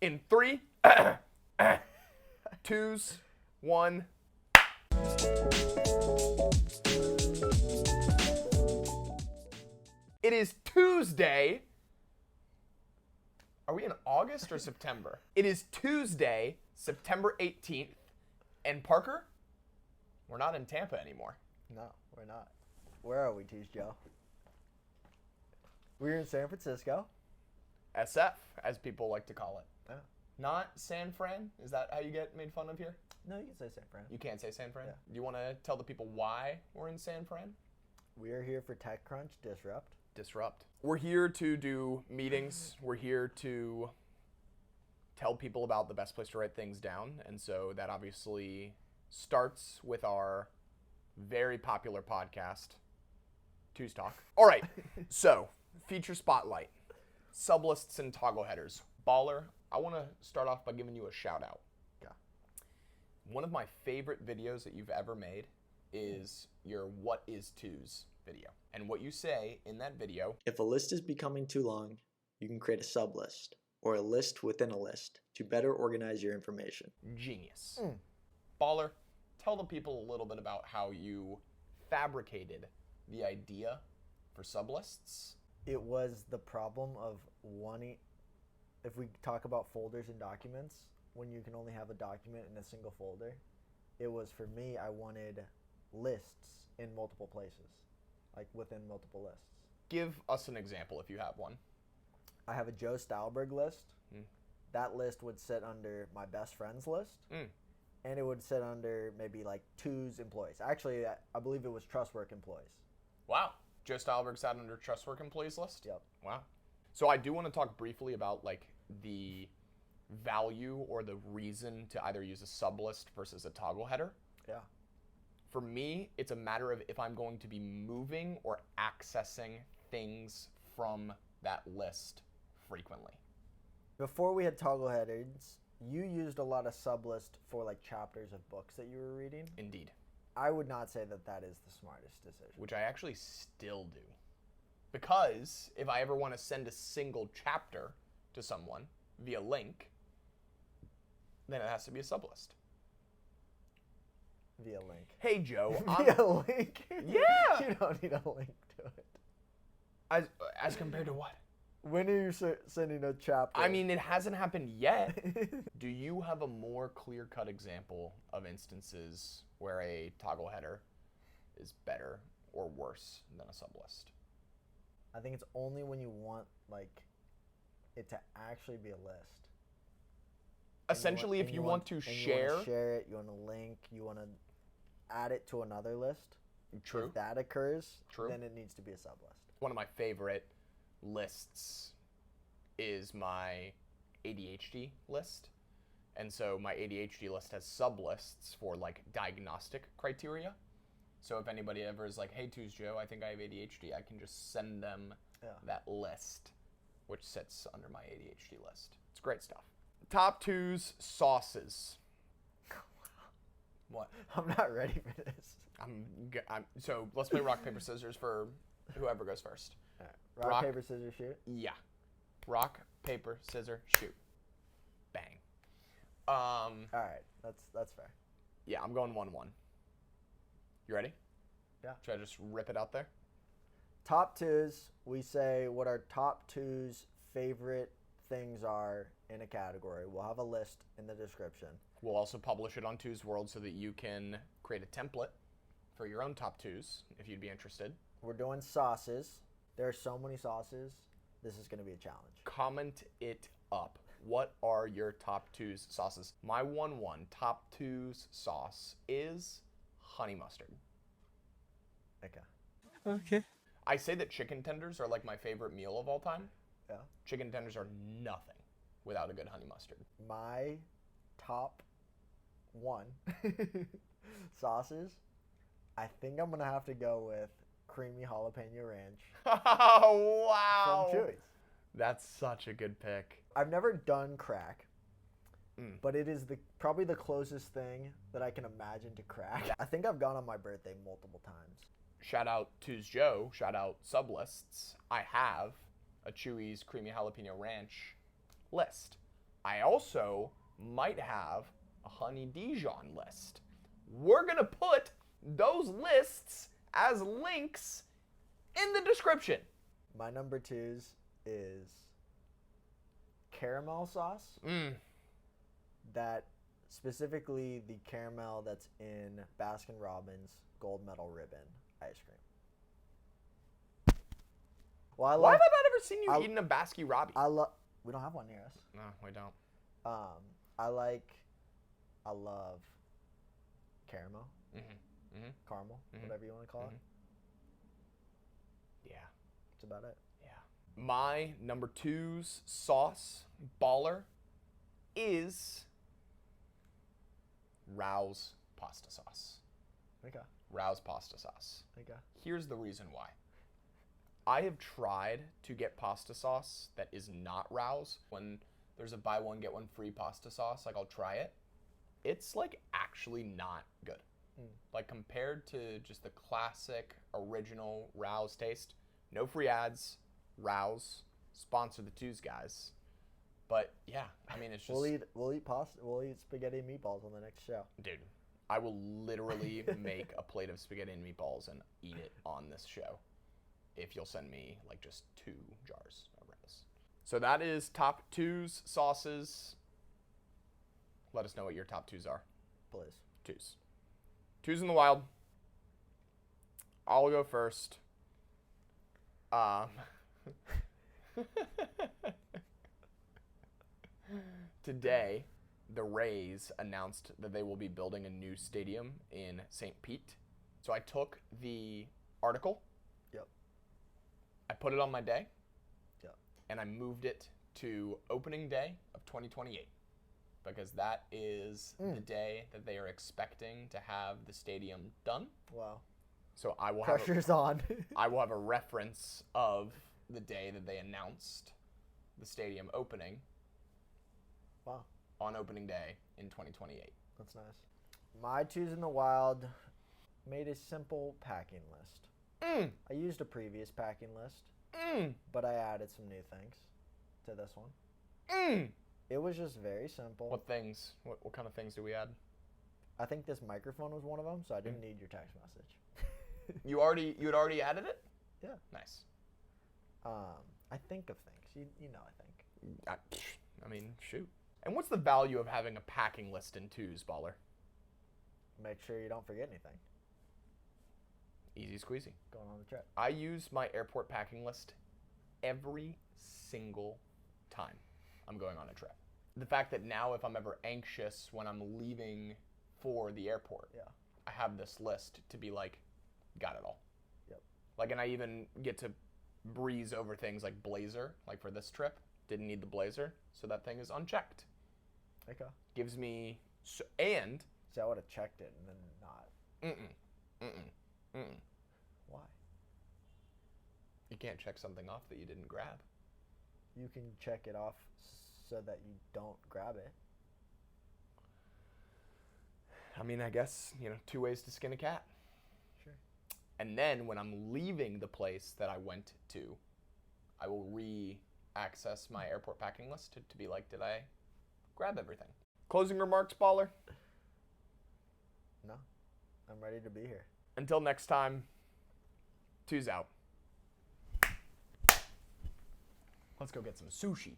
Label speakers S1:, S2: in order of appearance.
S1: In 3, 2, 1. It is Tuesday. Are we in August or September? It is Tuesday, September 18th. And Parker, we're not in Tampa anymore.
S2: No, we're not. Where are we, Tease Joe? We're in San Francisco.
S1: SF, as people like to call it.
S2: Yeah.
S1: Not San Fran? Is that how you get made fun of here?
S2: No, you can say San Fran.
S1: You can't say San Fran?
S2: Yeah.
S1: Do you want to tell the people why we're in San Fran?
S2: We are here for TechCrunch Disrupt.
S1: We're here to do meetings. We're here to tell people about the best place to write things down. And so that obviously starts with our very popular podcast, Tues Talk. All right, so feature spotlight, sublists and toggle headers. Baller, I want to start off by giving you a shout out.
S2: Yeah.
S1: One of my favorite videos that you've ever made is your What is Tues video. And what you say in that video,
S3: if a list is becoming too long, you can create a sublist or a list within a list to better organize your information.
S1: Genius. Baller, tell the people a little bit about how you fabricated the idea for sublists.
S2: It was the problem of wanting, if we talk about folders and documents, when you can only have a document in a single folder, it was, for me, I wanted lists in multiple places, like within multiple lists.
S1: Give us an example if you have one.
S2: I have a Joe Stylberg list. That list would sit under my best friends list. And it would sit under maybe like Tues employees. Actually, I believe it was Trustwork employees.
S1: Wow. Joe Stylberg sat under Trustwork employees list?
S2: Yep.
S1: Wow. So I do want to talk briefly about like the value or the reason to either use a sublist versus a toggle header.
S2: Yeah.
S1: For me, it's a matter of if I'm going to be moving or accessing things from that list frequently.
S2: Before we had toggle headers, you used a lot of sublist for like chapters of books that you were reading.
S1: Indeed.
S2: I would not say that that is the smartest decision.
S1: Which I actually still do. Because if I ever want to send a single chapter to someone via link, then it has to be a sublist.
S2: Via link.
S1: Hey, Joe.
S2: Via link?
S1: Yeah!
S2: You don't need a link to it.
S1: As compared to what?
S2: When are you sending a chapter?
S1: I mean, it hasn't happened yet. Do you have a more clear-cut example of instances where a toggle header is better or worse than a sublist?
S2: I think it's only when you want like it to actually be a list.
S1: Essentially, if you want to share...
S2: You want to share it, you want to link, you want to add it to another list.
S1: True.
S2: If that occurs,
S1: True.
S2: Then it needs to be a sublist.
S1: One of my favorite lists is my ADHD list. And so my ADHD list has sublists for like diagnostic criteria. So if anybody ever is like, hey, Tues Joe, I think I have ADHD, I can just send them that list, which sits under my ADHD list. It's great stuff. Top Tues sauces. What?
S2: I'm not ready for this.
S1: So let's play rock, paper, scissors for whoever goes first.
S2: All right. Rock, paper, scissors, shoot?
S1: Yeah. Rock, paper, scissors, shoot. Bang.
S2: All right. That's fair.
S1: Yeah, I'm going 1-1. You ready?
S2: Yeah.
S1: Should I just rip it out there?
S2: Top Tues, we say what our top Tues favorite things are in a category. We'll have a list in the description.
S1: We'll also publish it on Tues World so that you can create a template for your own top Tues if you'd be interested.
S2: We're doing sauces. There are so many sauces. This is going to be a challenge.
S1: Comment it up. What are your top Tues sauces? My 1-1 top Tues sauce is honey mustard.
S2: Okay.
S1: I say that chicken tenders are like my favorite meal of all time.
S2: Yeah.
S1: Chicken tenders are nothing without a good honey mustard.
S2: My top 1 sauces, I think I'm going to have to go with creamy jalapeno ranch.
S1: Oh, wow.
S2: From Chewy's.
S1: That's such a good pick.
S2: I've never done crack, but it is probably the closest thing that I can imagine to crack. I think I've gone on my birthday multiple times.
S1: Shout out Tues Joe, shout out Sublists. I have a Chewy's Creamy Jalapeno Ranch list. I also might have a honey Dijon list. We're going to put those lists as links in the description.
S2: My number 2's is caramel sauce. That specifically the caramel that's in Baskin Robbins Gold Medal Ribbon ice cream. Well,
S1: Why have I not ever seen you eating a Baskin Robbins?
S2: We don't have one near us.
S1: No, we don't.
S2: I love caramel. Caramel, whatever you want to call it.
S1: Yeah.
S2: That's about it.
S1: Yeah. My number 2's sauce baller is Rao's pasta sauce.
S2: Okay.
S1: Rao's pasta sauce.
S2: Okay.
S1: Here's the reason why. I have tried to get pasta sauce that is not Rao's. When there's a buy one get one free pasta sauce, like I'll try it. It's like actually not good. Like compared to just the classic original Rao's taste. No free ads. Rao's sponsor the twos, guys. But yeah, I mean it's just
S2: we'll eat pasta. We'll eat spaghetti and meatballs on the next show.
S1: Dude, I will literally make a plate of spaghetti and meatballs and eat it on this show if you'll send me like just 2 jars of Rao's. So that is top 2's sauces. Let us know what your top 2's are.
S2: Please.
S1: 2's. 2's in the wild. I'll go first. Today, the Rays announced that they will be building a new stadium in St. Pete. So I took the article.
S2: Yep.
S1: I put it on my day.
S2: Yep.
S1: And I moved it to opening day of 2028. Because that is the day that they are expecting to have the stadium done.
S2: Wow.
S1: So I will
S2: Pressure's on.
S1: I will have a reference of the day that they announced the stadium opening.
S2: Wow.
S1: On opening day in 2028.
S2: That's nice. My 2's in the wild made a simple packing list. I used a previous packing list, but I added some new things to this one. It was just very simple.
S1: What things? What kind of things do we add?
S2: I think this microphone was one of them, so I didn't need your text message.
S1: You had already added it?
S2: Yeah.
S1: Nice.
S2: I think of things. You know, I think.
S1: I mean, shoot. And what's the value of having a packing list in 2's, baller?
S2: Make sure you don't forget anything.
S1: Easy squeezy.
S2: Going on the trip.
S1: I use my airport packing list every single time I'm going on a trip. The fact that now if I'm ever anxious when I'm leaving for the airport, I have this list to be like, got it all.
S2: Yep.
S1: Like, and I even get to breeze over things like blazer, like for this trip. Didn't need the blazer, so that thing is unchecked.
S2: Okay.
S1: Gives me, and...
S2: See, I would have checked it and then not. Why?
S1: You can't check something off that you didn't grab.
S2: You can check it off so that you don't grab it.
S1: I mean, I guess, 2 ways to skin a cat.
S2: Sure.
S1: And then when I'm leaving the place that I went to, I will access my airport packing list to be like, did I grab everything? Closing remarks, baller?
S2: No. I'm ready to be here.
S1: Until next time, 2's out. Let's go get some sushi.